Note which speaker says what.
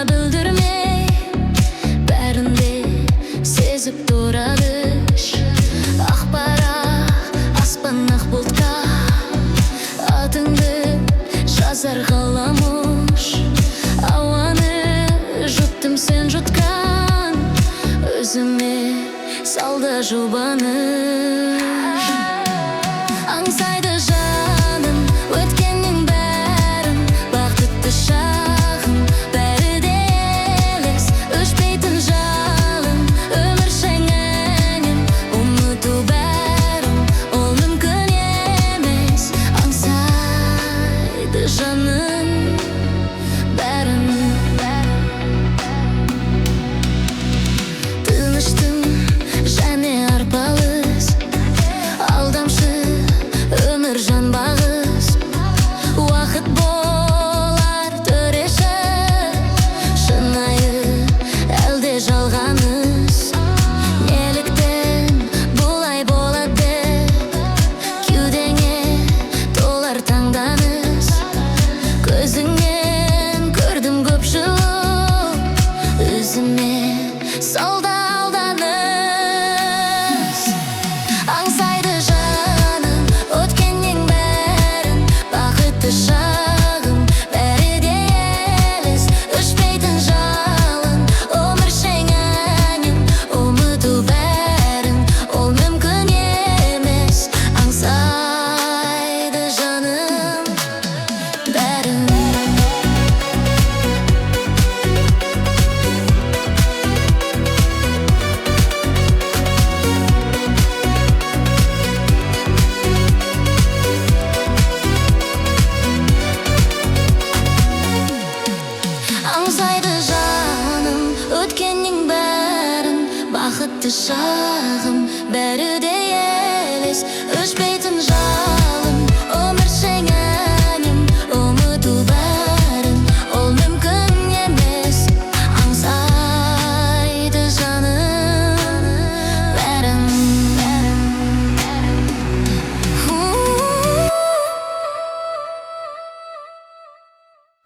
Speaker 1: Bildirmey bärinde sezip duradış Akbara aspanlıq bultka Adыңды жазар қаламыш Ауаны жұттым sen жұтқан Өзіме салды жұбаныш Аңсайды жаным өткеннің бәрін Бақытты шағым бәрі де елес Өшпейтін жалын өмір шеңінен Ұмыту бәрін ол мүмкін емес Аңсайды жаным бәрін Тыныштым және арпалыс Алдамшы өмір жанбағыз Уақыт болар төреші Шынайы әлде жалғаныз Неліктен бұлай болады Кеудеңе толар таңданыс Көзіңнен көрдім көп жылу Өзіме салды алданыс Аңсайды жаным өткеннің бәрін Бақытты шағым бәрі де елес Өшпейтін жалын өмір шеңінен Ұмыту бәрін ол мүмкін емес Аңсайды жаным бәрін Аңсайды жаным өткеннің бәрін Бақытты шағым